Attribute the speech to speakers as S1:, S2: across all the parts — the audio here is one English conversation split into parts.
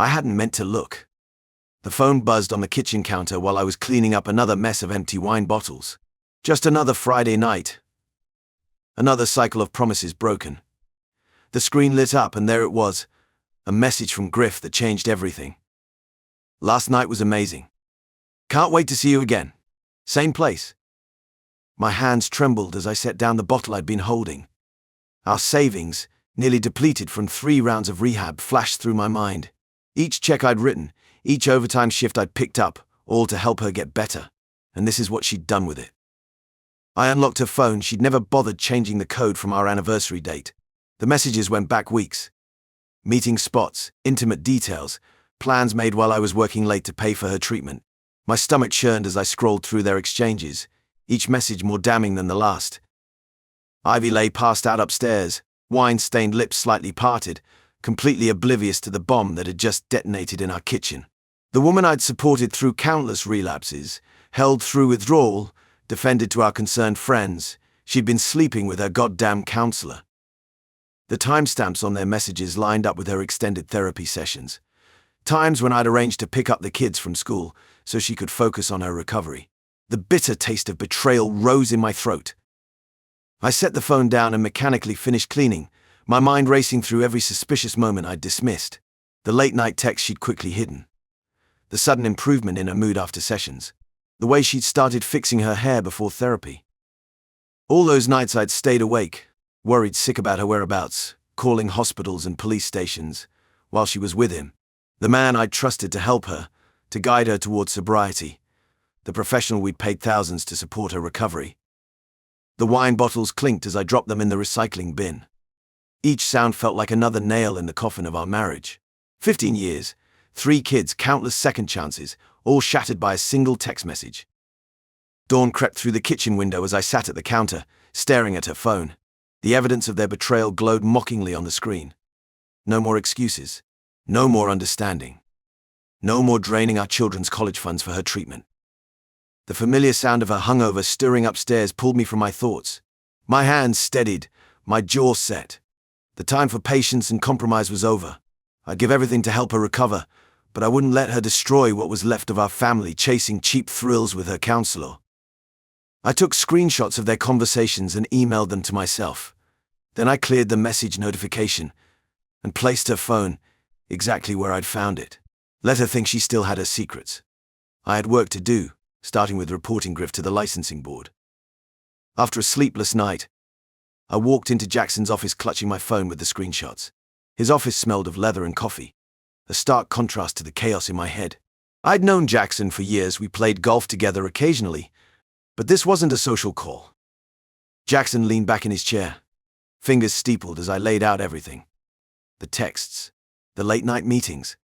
S1: I hadn't meant to look. The phone buzzed on the kitchen counter while I was cleaning up another mess of empty wine bottles. Just another Friday night. Another cycle of promises broken. The screen lit up and there it was, a message from Griff that changed everything. Last night was amazing. Can't wait to see you again. Same place. My hands trembled as I set down the bottle I'd been holding. Our savings, nearly depleted from 3 rounds of rehab, flashed through my mind. Each check I'd written, each overtime shift I'd picked up, all to help her get better. And this is what she'd done with it. I unlocked her phone. She'd never bothered changing the code from our anniversary date. The messages went back weeks. Meeting spots, intimate details, plans made while I was working late to pay for her treatment. My stomach churned as I scrolled through their exchanges, each message more damning than the last. Ivy lay passed out upstairs, wine-stained lips slightly parted, completely oblivious to the bomb that had just detonated in our kitchen. The woman I'd supported through countless relapses, held through withdrawal, defended to our concerned friends, she'd been sleeping with her goddamn counselor. The timestamps on their messages lined up with her extended therapy sessions. Times when I'd arranged to pick up the kids from school so she could focus on her recovery. The bitter taste of betrayal rose in my throat. I set the phone down and mechanically finished cleaning, my mind racing through every suspicious moment I'd dismissed. The late-night text she'd quickly hidden. The sudden improvement in her mood after sessions. The way she'd started fixing her hair before therapy. All those nights I'd stayed awake, worried sick about her whereabouts, calling hospitals and police stations, while she was with him. The man I'd trusted to help her, to guide her towards sobriety. The professional we'd paid thousands to support her recovery. The wine bottles clinked as I dropped them in the recycling bin. Each sound felt like another nail in the coffin of our marriage. 15 years, 3 kids, countless second chances, all shattered by a single text message. Dawn crept through the kitchen window as I sat at the counter, staring at her phone. The evidence of their betrayal glowed mockingly on the screen. No more excuses. No more understanding. No more draining our children's college funds for her treatment. The familiar sound of her hungover stirring upstairs pulled me from my thoughts. My hands steadied, my jaw set. The time for patience and compromise was over. I'd give everything to help her recover, but I wouldn't let her destroy what was left of our family chasing cheap thrills with her counselor. I took screenshots of their conversations and emailed them to myself. Then I cleared the message notification and placed her phone exactly where I'd found it. Let her think she still had her secrets. I had work to do, starting with reporting Griff to the licensing board. After a sleepless night, I walked into Jackson's office clutching my phone with the screenshots. His office smelled of leather and coffee, a stark contrast to the chaos in my head. I'd known Jackson for years. We played golf together occasionally, but this wasn't a social call. Jackson leaned back in his chair, fingers steepled as I laid out everything. The texts, the late-night meetings,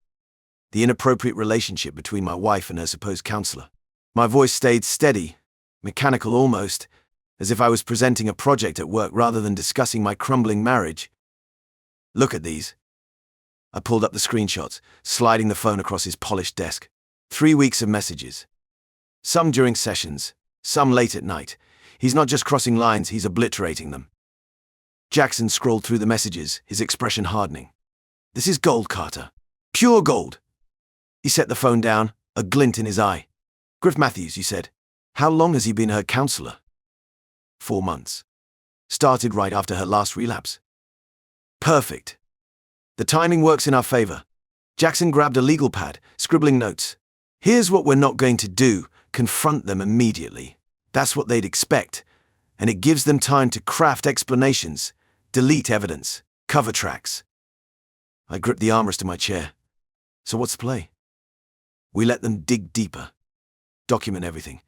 S1: the inappropriate relationship between my wife and her supposed counselor. My voice stayed steady, mechanical almost, as if I was presenting a project at work rather than discussing my crumbling marriage. Look at these. I pulled up the screenshots, sliding the phone across his polished desk. 3 weeks of messages. Some during sessions, some late at night. He's not just crossing lines, he's obliterating them. Jackson scrolled through the messages, his expression hardening. This is gold, Carter. Pure gold. He set the phone down, a glint in his eye. Griff Matthews, you said. How long has he been her counselor? 4 months. Started right after her last relapse. Perfect. The timing works in our favor. Jackson grabbed a legal pad, scribbling notes. Here's what we're not going to do. Confront them immediately. That's what they'd expect. And it gives them time to craft explanations, delete evidence, cover tracks. I gripped the armrest of my chair. So what's the play? We let them dig deeper. Document everything.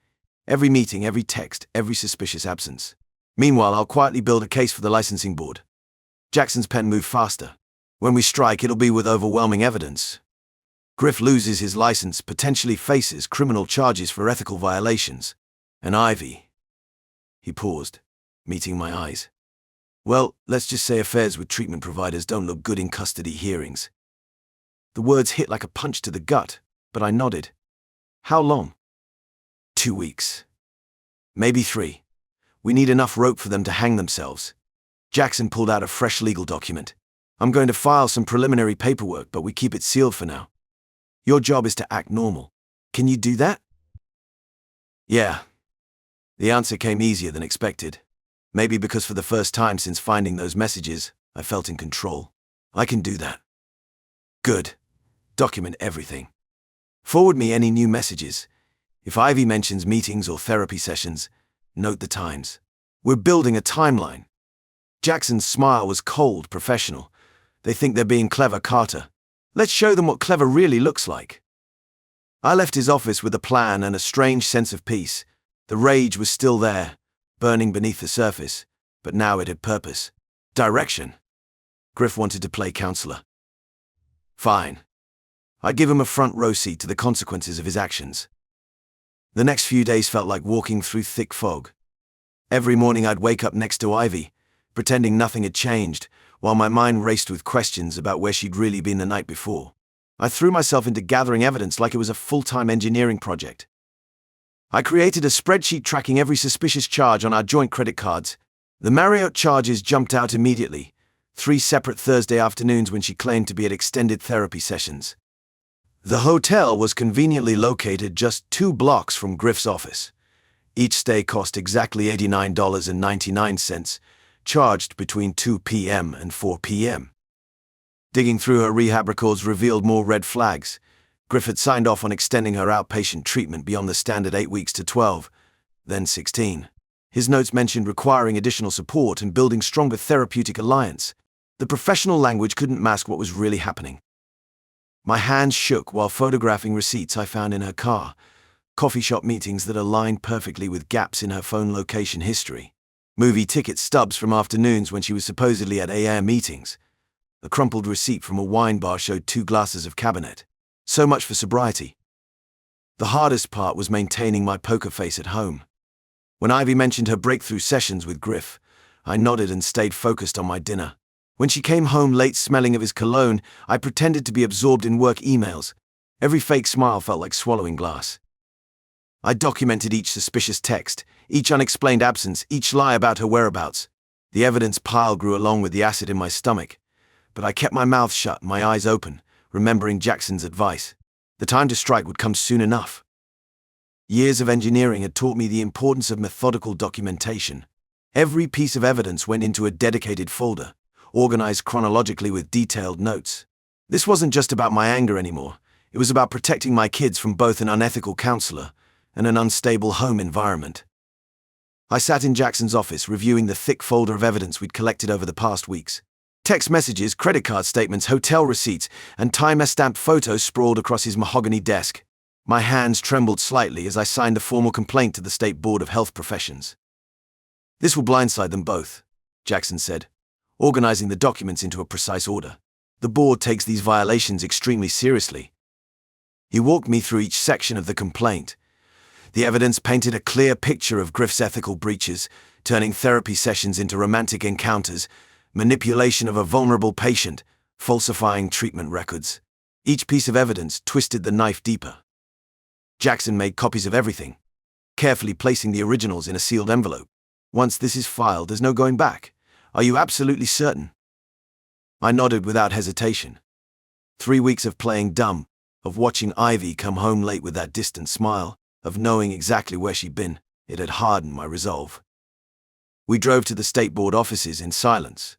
S1: Every meeting, every text, every suspicious absence. Meanwhile, I'll quietly build a case for the licensing board. Jackson's pen moved faster. When we strike, it'll be with overwhelming evidence. Griff loses his license, potentially faces criminal charges for ethical violations. And Ivy. He paused, meeting my eyes. Well, let's just say affairs with treatment providers don't look good in custody hearings. The words hit like a punch to the gut, but I nodded. How long? 2 weeks. Maybe 3. We need enough rope for them to hang themselves. Jackson pulled out a fresh legal document. I'm going to file some preliminary paperwork, but we keep it sealed for now. Your job is to act normal. Can you do that? Yeah. The answer came easier than expected. Maybe because for the first time since finding those messages, I felt in control. I can do that. Good. Document everything. Forward me any new messages. If Ivy mentions meetings or therapy sessions, note the times. We're building a timeline. Jackson's smile was cold, professional. They think they're being clever, Carter. Let's show them what clever really looks like. I left his office with a plan and a strange sense of peace. The rage was still there, burning beneath the surface, but now it had purpose. Direction. Griff wanted to play counselor. Fine. I'd give him a front row seat to the consequences of his actions. The next few days felt like walking through thick fog. Every morning I'd wake up next to Ivy, pretending nothing had changed, while my mind raced with questions about where she'd really been the night before. I threw myself into gathering evidence like it was a full-time engineering project. I created a spreadsheet tracking every suspicious charge on our joint credit cards. The Marriott charges jumped out immediately, 3 separate Thursday afternoons when she claimed to be at extended therapy sessions. The hotel was conveniently located just 2 blocks from Griff's office. Each stay cost exactly $89.99, charged between 2 p.m. and 4 p.m. Digging through her rehab records revealed more red flags. Griff had signed off on extending her outpatient treatment beyond the standard 8 weeks to 12, then 16. His notes mentioned requiring additional support and building stronger therapeutic alliance. The professional language couldn't mask what was really happening. My hands shook while photographing receipts I found in her car, coffee shop meetings that aligned perfectly with gaps in her phone location history, movie ticket stubs from afternoons when she was supposedly at AM meetings. A crumpled receipt from a wine bar showed 2 glasses of Cabernet. So much for sobriety. The hardest part was maintaining my poker face at home. When Ivy mentioned her breakthrough sessions with Griff, I nodded and stayed focused on my dinner. When she came home late smelling of his cologne, I pretended to be absorbed in work emails. Every fake smile felt like swallowing glass. I documented each suspicious text, each unexplained absence, each lie about her whereabouts. The evidence pile grew along with the acid in my stomach, but I kept my mouth shut and my eyes open, remembering Jackson's advice. The time to strike would come soon enough. Years of engineering had taught me the importance of methodical documentation. Every piece of evidence went into a dedicated folder, organized chronologically with detailed notes. This wasn't just about my anger anymore. It was about protecting my kids from both an unethical counselor and an unstable home environment. I sat in Jackson's office reviewing the thick folder of evidence we'd collected over the past weeks. Text messages, credit card statements, hotel receipts, and time-stamped photos sprawled across his mahogany desk. My hands trembled slightly as I signed the formal complaint to the State Board of Health Professions. "This will blindside them both," Jackson said, organizing the documents into a precise order. "The board takes these violations extremely seriously." He walked me through each section of the complaint. The evidence painted a clear picture of Griff's ethical breaches, turning therapy sessions into romantic encounters, manipulation of a vulnerable patient, falsifying treatment records. Each piece of evidence twisted the knife deeper. Jackson made copies of everything, carefully placing the originals in a sealed envelope. "Once this is filed, there's no going back. Are you absolutely certain?" I nodded without hesitation. 3 weeks of playing dumb, of watching Ivy come home late with that distant smile, of knowing exactly where she'd been, it had hardened my resolve. We drove to the State Board offices in silence.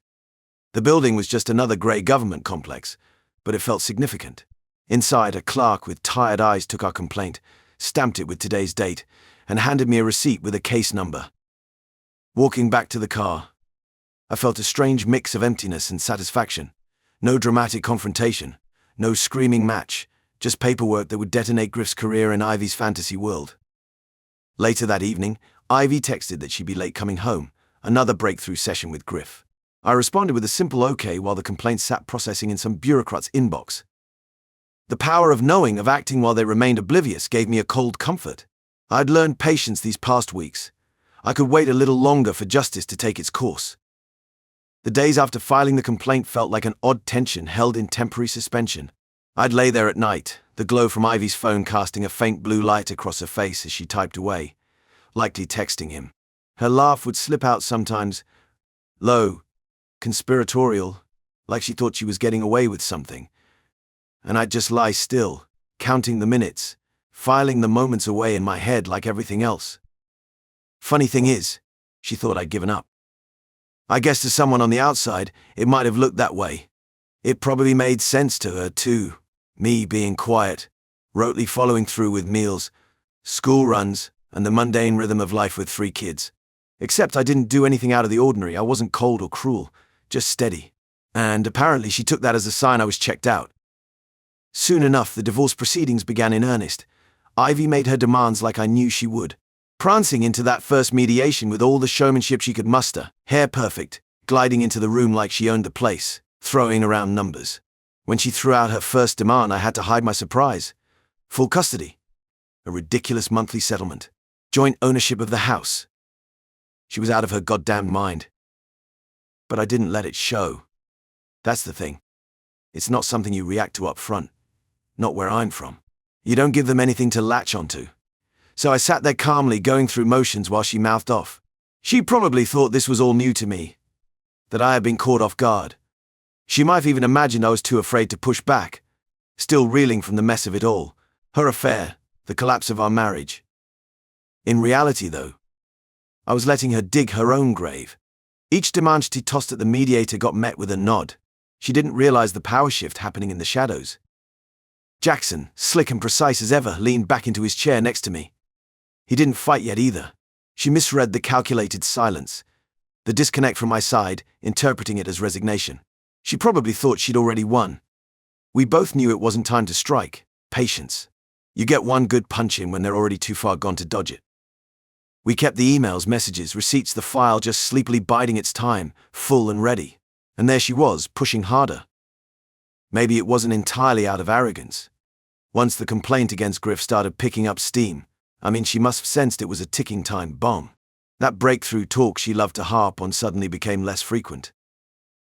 S1: The building was just another grey government complex, but it felt significant. Inside, a clerk with tired eyes took our complaint, stamped it with today's date, and handed me a receipt with a case number. Walking back to the car, I felt a strange mix of emptiness and satisfaction. No dramatic confrontation, no screaming match, just paperwork that would detonate Griff's career in Ivy's fantasy world. Later that evening, Ivy texted that she'd be late coming home, another breakthrough session with Griff. I responded with a simple okay while the complaint sat processing in some bureaucrat's inbox. The power of knowing, of acting while they remained oblivious, gave me a cold comfort. I'd learned patience these past weeks. I could wait a little longer for justice to take its course. The days after filing the complaint felt like an odd tension held in temporary suspension. I'd lay there at night, the glow from Ivy's phone casting a faint blue light across her face as she typed away, likely texting him. Her laugh would slip out sometimes, low, conspiratorial, like she thought she was getting away with something. And I'd just lie still, counting the minutes, filing the moments away in my head like everything else. Funny thing is, she thought I'd given up. I guess to someone on the outside, it might have looked that way. It probably made sense to her, too. Me being quiet, rotely following through with meals, school runs, and the mundane rhythm of life with 3 kids. Except I didn't do anything out of the ordinary. I wasn't cold or cruel, just steady. And apparently she took that as a sign I was checked out. Soon enough, the divorce proceedings began in earnest. Ivy made her demands like I knew she would. Prancing into that first mediation with all the showmanship she could muster, hair perfect, gliding into the room like she owned the place, throwing around numbers. When she threw out her first demand, I had to hide my surprise. Full custody. A ridiculous monthly settlement. Joint ownership of the house. She was out of her goddamn mind. But I didn't let it show. That's the thing. It's not something you react to up front. Not where I'm from. You don't give them anything to latch onto. So I sat there calmly going through motions while she mouthed off. She probably thought this was all new to me, that I had been caught off guard. She might have even imagined I was too afraid to push back, still reeling from the mess of it all, her affair, the collapse of our marriage. In reality, though, I was letting her dig her own grave. Each demand she tossed at the mediator got met with a nod. She didn't realize the power shift happening in the shadows. Jackson, slick and precise as ever, leaned back into his chair next to me. He didn't fight yet either. She misread the calculated silence, the disconnect from my side, interpreting it as resignation. She probably thought she'd already won. We both knew it wasn't time to strike. Patience. You get one good punch in when they're already too far gone to dodge it. We kept the emails, messages, receipts, the file just sleepily biding its time, full and ready. And there she was, pushing harder. Maybe it wasn't entirely out of arrogance. Once the complaint against Griff started picking up steam, she must have sensed it was a ticking time bomb. That breakthrough talk she loved to harp on suddenly became less frequent.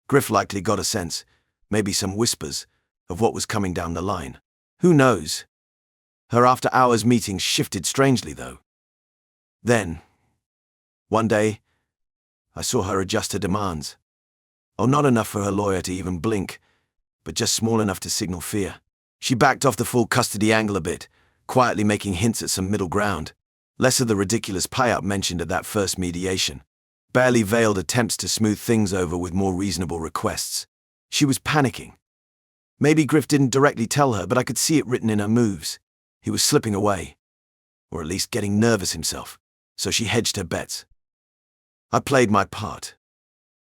S1: Griff likely got a sense, maybe some whispers, of what was coming down the line. Who knows? Her after-hours meetings shifted strangely, though. Then, one day, I saw her adjust her demands. Oh, not enough for her lawyer to even blink, but just small enough to signal fear. She backed off the full custody angle a bit, quietly making hints at some middle ground. Less of the ridiculous pie-up mentioned at that first mediation. Barely veiled attempts to smooth things over with more reasonable requests. She was panicking. Maybe Griff didn't directly tell her, but I could see it written in her moves. He was slipping away, or at least getting nervous himself, so she hedged her bets. I played my part.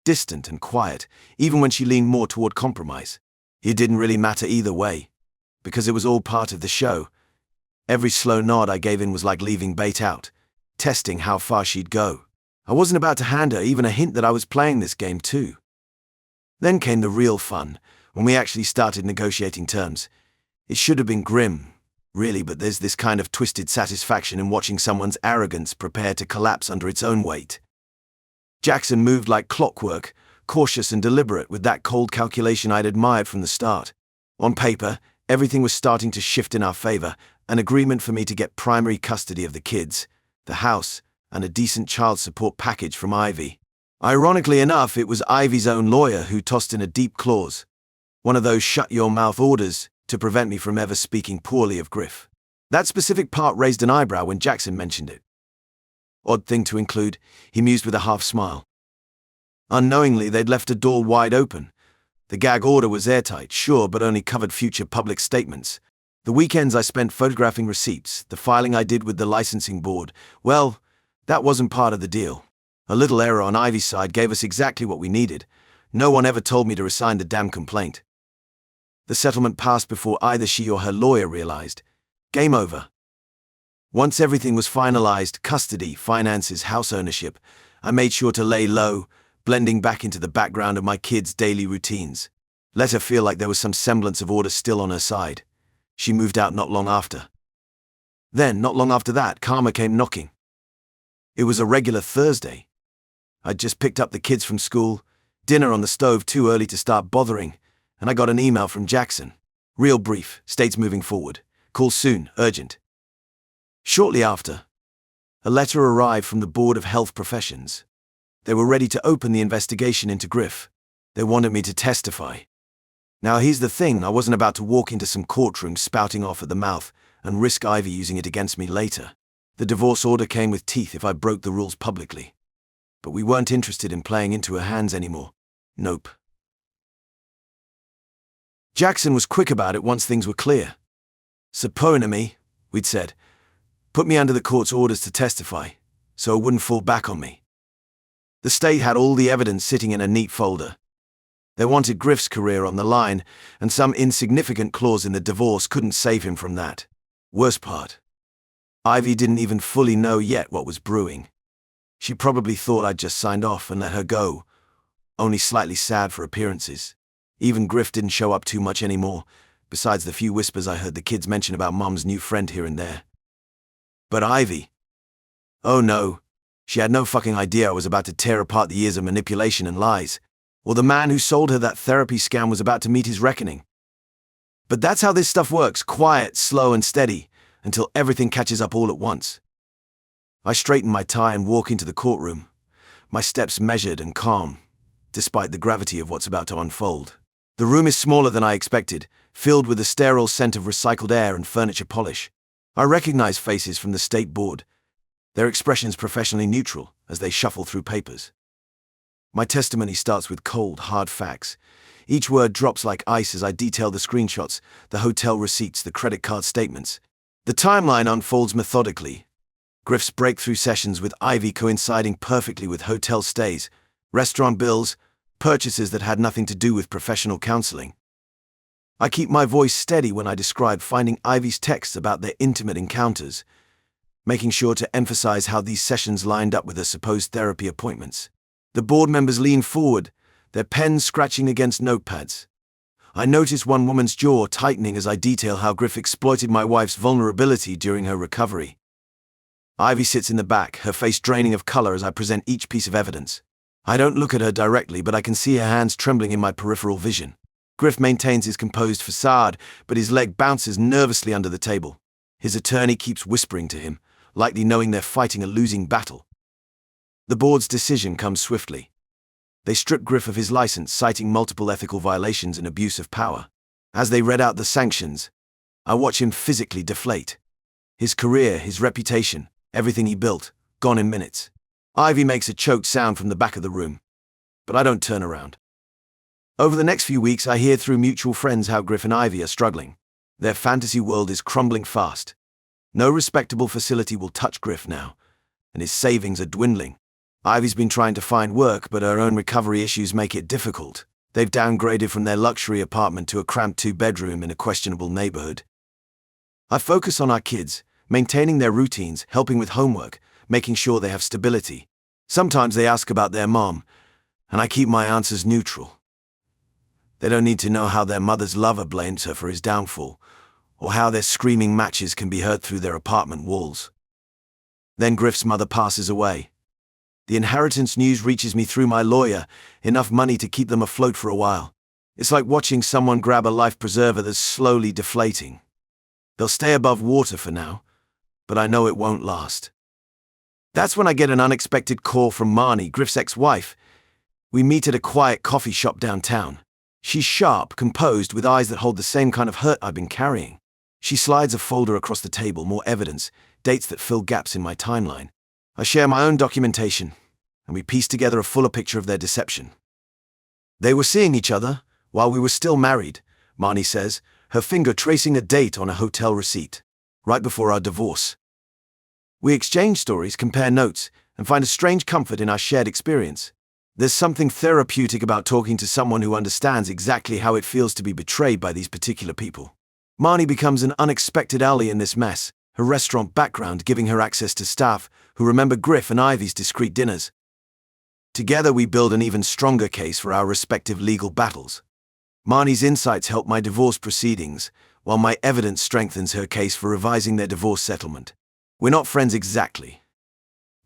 S1: Distant and quiet, even when she leaned more toward compromise. It didn't really matter either way, because it was all part of the show. Every slow nod I gave in was like leaving bait out, testing how far she'd go. I wasn't about to hand her even a hint that I was playing this game too. Then came the real fun, when we actually started negotiating terms. It should have been grim, really, but there's this kind of twisted satisfaction in watching someone's arrogance prepare to collapse under its own weight. Jackson moved like clockwork, cautious and deliberate with that cold calculation I'd admired from the start. On paper, everything was starting to shift in our favor, an agreement for me to get primary custody of the kids, the house, and a decent child support package from Ivy. Ironically enough, it was Ivy's own lawyer who tossed in a deep clause, one of those shut-your-mouth orders to prevent me from ever speaking poorly of Griff. That specific part raised an eyebrow when Jackson mentioned it. Odd thing to include, he mused with a half smile. Unknowingly, they'd left a door wide open. The gag order was airtight, sure, but only covered future public statements. The weekends I spent photographing receipts, the filing I did with the licensing board, well, that wasn't part of the deal. A little error on Ivy's side gave us exactly what we needed. No one ever told me to resign the damn complaint. The settlement passed before either she or her lawyer realized. Game over. Once everything was finalized, custody, finances, house ownership, I made sure to lay low, blending back into the background of my kids' daily routines. Let her feel like there was some semblance of order still on her side. She moved out not long after. Then, not long after that, karma came knocking. It was a regular Thursday. I'd just picked up the kids from school, dinner on the stove too early to start bothering, and I got an email from Jackson. Real brief, states moving forward. Call soon, urgent. Shortly after, a letter arrived from the Board of Health Professions. They were ready to open the investigation into Griff. They wanted me to testify. Now here's the thing, I wasn't about to walk into some courtroom spouting off at the mouth and risk Ivy using it against me later. The divorce order came with teeth if I broke the rules publicly. But we weren't interested in playing into her hands anymore. Nope. Jackson was quick about it once things were clear. Subpoena me, we'd said. Put me under the court's orders to testify, so it wouldn't fall back on me. The state had all the evidence sitting in a neat folder. They wanted Griff's career on the line, and some insignificant clause in the divorce couldn't save him from that. Worst part, Ivy didn't even fully know yet what was brewing. She probably thought I'd just signed off and let her go, only slightly sad for appearances. Even Griff didn't show up too much anymore, besides the few whispers I heard the kids mention about Mom's new friend here and there. But Ivy? Oh no, she had no fucking idea I was about to tear apart the years of manipulation and lies, or the man who sold her that therapy scam was about to meet his reckoning. But that's how this stuff works, quiet, slow and steady, until everything catches up all at once. I straighten my tie and walk into the courtroom, my steps measured and calm, despite the gravity of what's about to unfold. The room is smaller than I expected, filled with a sterile scent of recycled air and furniture polish. I recognize faces from the state board, their expressions professionally neutral as they shuffle through papers. My testimony starts with cold, hard facts. Each word drops like ice as I detail the screenshots, the hotel receipts, the credit card statements. The timeline unfolds methodically. Griff's breakthrough sessions with Ivy coinciding perfectly with hotel stays, restaurant bills, purchases that had nothing to do with professional counseling. I keep my voice steady when I describe finding Ivy's texts about their intimate encounters, making sure to emphasize how these sessions lined up with her supposed therapy appointments. The board members lean forward, their pens scratching against notepads. I notice one woman's jaw tightening as I detail how Griff exploited my wife's vulnerability during her recovery. Ivy sits in the back, her face draining of color as I present each piece of evidence. I don't look at her directly, but I can see her hands trembling in my peripheral vision. Griff maintains his composed facade, but his leg bounces nervously under the table. His attorney keeps whispering to him, likely knowing they're fighting a losing battle. The board's decision comes swiftly. They strip Griff of his license, citing multiple ethical violations and abuse of power. As they read out the sanctions, I watch him physically deflate. His career, his reputation, everything he built, gone in minutes. Ivy makes a choked sound from the back of the room, but I don't turn around. Over the next few weeks, I hear through mutual friends how Griff and Ivy are struggling. Their fantasy world is crumbling fast. No respectable facility will touch Griff now, and his savings are dwindling. Ivy's been trying to find work, but her own recovery issues make it difficult. They've downgraded from their luxury apartment to a cramped two-bedroom in a questionable neighborhood. I focus on our kids, maintaining their routines, helping with homework, making sure they have stability. Sometimes they ask about their mom, and I keep my answers neutral. They don't need to know how their mother's lover blames her for his downfall, or how their screaming matches can be heard through their apartment walls. Then Griff's mother passes away. The inheritance news reaches me through my lawyer, enough money to keep them afloat for a while. It's like watching someone grab a life preserver that's slowly deflating. They'll stay above water for now, but I know it won't last. That's when I get an unexpected call from Marnie, Griff's ex-wife. We meet at a quiet coffee shop downtown. She's sharp, composed, with eyes that hold the same kind of hurt I've been carrying. She slides a folder across the table, more evidence, dates that fill gaps in my timeline. I share my own documentation, and we piece together a fuller picture of their deception. They were seeing each other while we were still married, Marnie says, her finger tracing a date on a hotel receipt, right before our divorce. We exchange stories, compare notes, and find a strange comfort in our shared experience. There's something therapeutic about talking to someone who understands exactly how it feels to be betrayed by these particular people. Marnie becomes an unexpected ally in this mess, her restaurant background giving her access to staff who remember Griff and Ivy's discreet dinners. Together we build an even stronger case for our respective legal battles. Marnie's insights help my divorce proceedings, while my evidence strengthens her case for revising their divorce settlement. We're not friends exactly,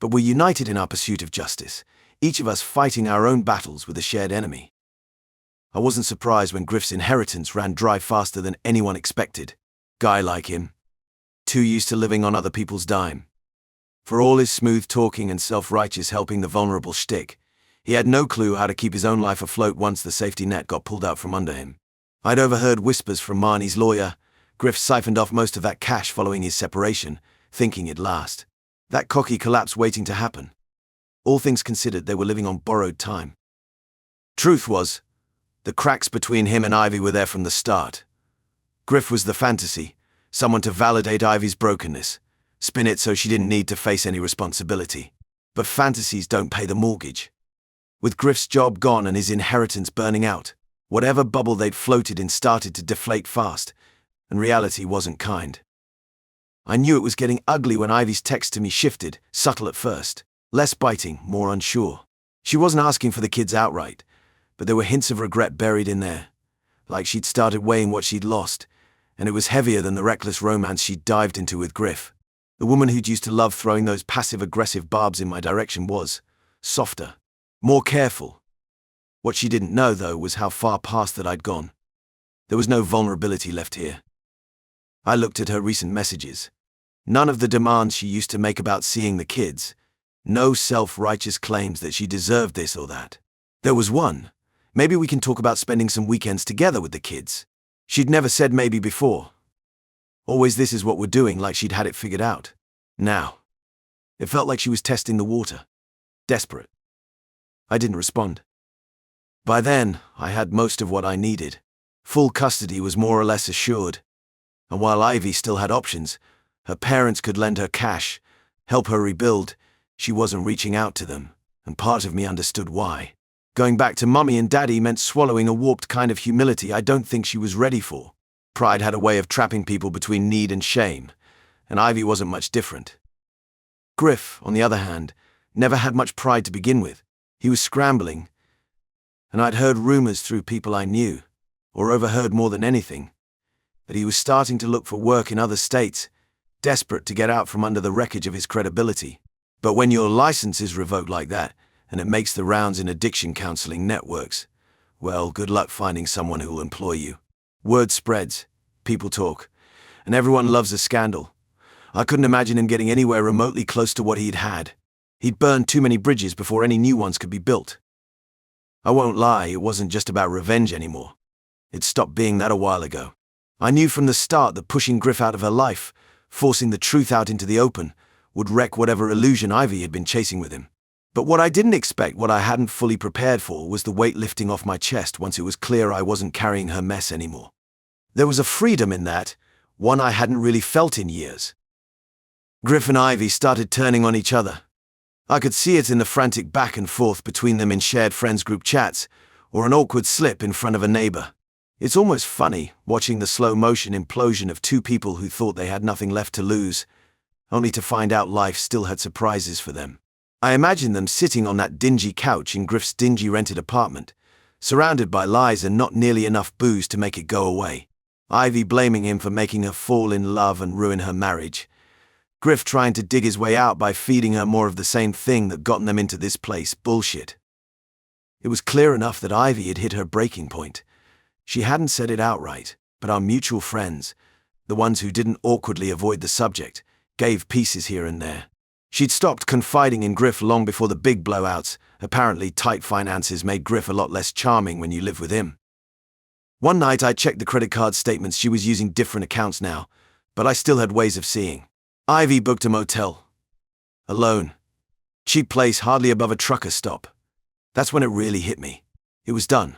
S1: but we're united in our pursuit of justice, each of us fighting our own battles with a shared enemy. I wasn't surprised when Griff's inheritance ran dry faster than anyone expected. Guy like him, too used to living on other people's dime. For all his smooth talking and self-righteous helping the vulnerable shtick, he had no clue how to keep his own life afloat once the safety net got pulled out from under him. I'd overheard whispers from Marnie's lawyer. Griff siphoned off most of that cash following his separation, thinking it'd last. That cocky collapse waiting to happen. All things considered, they were living on borrowed time. Truth was, the cracks between him and Ivy were there from the start. Griff was the fantasy, someone to validate Ivy's brokenness, spin it so she didn't need to face any responsibility. But fantasies don't pay the mortgage. With Griff's job gone and his inheritance burning out, whatever bubble they'd floated in started to deflate fast, and reality wasn't kind. I knew it was getting ugly when Ivy's text to me shifted, subtle at first, less biting, more unsure. She wasn't asking for the kids outright, but there were hints of regret buried in there, like she'd started weighing what she'd lost, and it was heavier than the reckless romance she'd dived into with Griff. The woman who'd used to love throwing those passive-aggressive barbs in my direction was softer, more careful. What she didn't know, though, was how far past that I'd gone. There was no vulnerability left here. I looked at her recent messages. None of the demands she used to make about seeing the kids. No self-righteous claims that she deserved this or that. There was one. Maybe we can talk about spending some weekends together with the kids. She'd never said maybe before. Always this is what we're doing, like she'd had it figured out. Now. It felt like she was testing the water. Desperate. I didn't respond. By then, I had most of what I needed. Full custody was more or less assured. And while Ivy still had options, her parents could lend her cash, help her rebuild. She wasn't reaching out to them, and part of me understood why. Going back to Mummy and Daddy meant swallowing a warped kind of humility I don't think she was ready for. Pride had a way of trapping people between need and shame, and Ivy wasn't much different. Griff, on the other hand, never had much pride to begin with. He was scrambling, and I'd heard rumors through people I knew, or overheard more than anything, that he was starting to look for work in other states, desperate to get out from under the wreckage of his credibility. But when your license is revoked like that, and it makes the rounds in addiction counseling networks, well, good luck finding someone who will employ you. Word spreads, people talk, and everyone loves a scandal. I couldn't imagine him getting anywhere remotely close to what he'd had. He'd burned too many bridges before any new ones could be built. I won't lie, it wasn't just about revenge anymore. It stopped being that a while ago. I knew from the start that pushing Griff out of her life, forcing the truth out into the open, would wreck whatever illusion Ivy had been chasing with him. But what I didn't expect, what I hadn't fully prepared for, was the weight lifting off my chest once it was clear I wasn't carrying her mess anymore. There was a freedom in that, one I hadn't really felt in years. Griff and Ivy started turning on each other. I could see it in the frantic back and forth between them in shared friends group chats, or an awkward slip in front of a neighbor. It's almost funny, watching the slow motion implosion of two people who thought they had nothing left to lose, only to find out life still had surprises for them. I imagined them sitting on that dingy couch in Griff's dingy rented apartment, surrounded by lies and not nearly enough booze to make it go away. Ivy blaming him for making her fall in love and ruin her marriage. Griff trying to dig his way out by feeding her more of the same thing that gotten them into this place, bullshit. It was clear enough that Ivy had hit her breaking point. She hadn't said it outright, but our mutual friends, the ones who didn't awkwardly avoid the subject, gave pieces here and there. She'd stopped confiding in Griff long before the big blowouts. Apparently tight finances made Griff a lot less charming when you live with him. One night I checked the credit card statements. She was using different accounts now, but I still had ways of seeing. Ivy booked a motel. Alone. Cheap place hardly above a trucker stop. That's when it really hit me. It was done.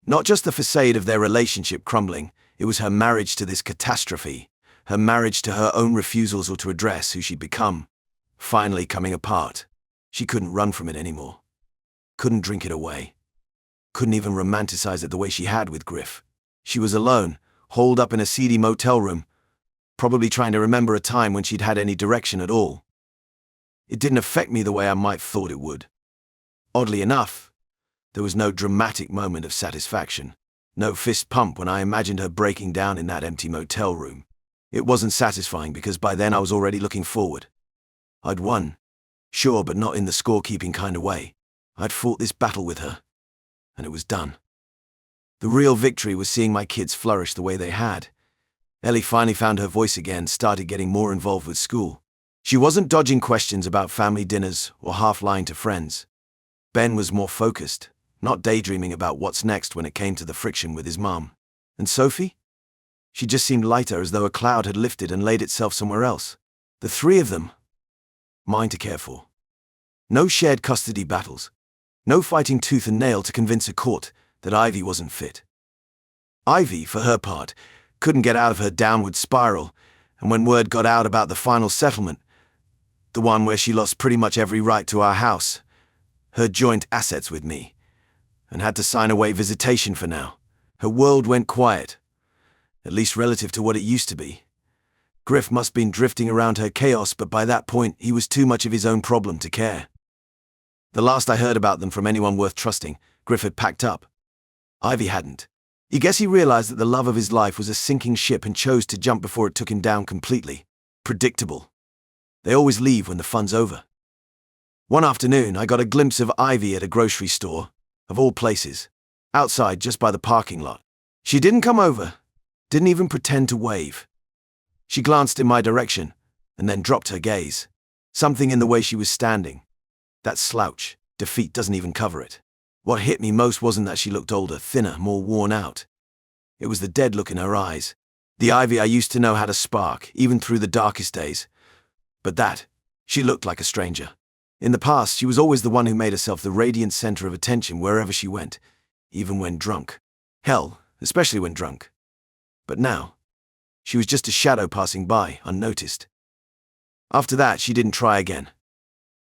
S1: Not just the facade of their relationship crumbling, it was her marriage to this catastrophe, her marriage to her own refusals or to address who she'd become, finally coming apart. She couldn't run from it anymore. Couldn't drink it away. Couldn't even romanticize it the way she had with Griff. She was alone, holed up in a seedy motel room, probably trying to remember a time when she'd had any direction at all. It didn't affect me the way I might thought it would. Oddly enough, there was no dramatic moment of satisfaction, no fist pump when I imagined her breaking down in that empty motel room. It wasn't satisfying because by then I was already looking forward. I'd won, sure, but not in the scorekeeping kind of way. I'd fought this battle with her, and it was done. The real victory was seeing my kids flourish the way they had. Ellie finally found her voice again, started getting more involved with school. She wasn't dodging questions about family dinners or half lying to friends. Ben was more focused, not daydreaming about what's next when it came to the friction with his mom. And Sophie? She just seemed lighter, as though a cloud had lifted and laid itself somewhere else. The three of them. Mine to care for. No shared custody battles. No fighting tooth and nail to convince a court that Ivy wasn't fit. Ivy, for her part, couldn't get out of her downward spiral, and when word got out about the final settlement, the one where she lost pretty much every right to our house, her joint assets with me, and had to sign away visitation for now, her world went quiet, at least relative to what it used to be. Griff must have been drifting around her chaos, but by that point he was too much of his own problem to care. The last I heard about them from anyone worth trusting, Griff had packed up. Ivy hadn't. I guess he realized that the love of his life was a sinking ship and chose to jump before it took him down completely. Predictable. They always leave when the fun's over. One afternoon, I got a glimpse of Ivy at a grocery store, of all places, outside just by the parking lot. She didn't come over, didn't even pretend to wave. She glanced in my direction, and then dropped her gaze. Something in the way she was standing. That slouch, defeat doesn't even cover it. What hit me most wasn't that she looked older, thinner, more worn out. It was the dead look in her eyes. The Ivy I used to know had a spark, even through the darkest days. But that, she looked like a stranger. In the past, she was always the one who made herself the radiant center of attention wherever she went, even when drunk. Hell, especially when drunk. But now, she was just a shadow passing by, unnoticed. After that, she didn't try again.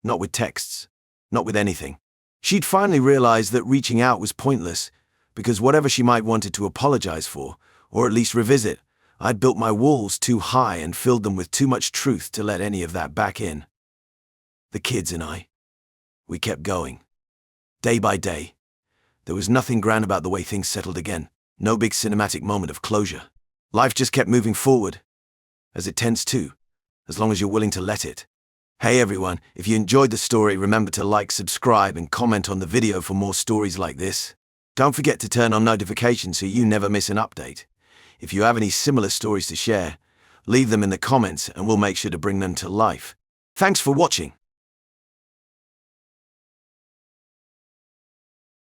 S1: Not with texts, not with anything. She'd finally realized that reaching out was pointless, because whatever she might wanted to apologize for, or at least revisit, I'd built my walls too high and filled them with too much truth to let any of that back in. The kids and I, we kept going. Day by day. There was nothing grand about the way things settled again, no big cinematic moment of closure. Life just kept moving forward, as it tends to, as long as you're willing to let it. Hey everyone, if you enjoyed the story, remember to like, subscribe, and comment on the video for more stories like this. Don't forget to turn on notifications so you never miss an update. If you have any similar stories to share, leave them in the comments and we'll make sure to bring them to life. Thanks for watching.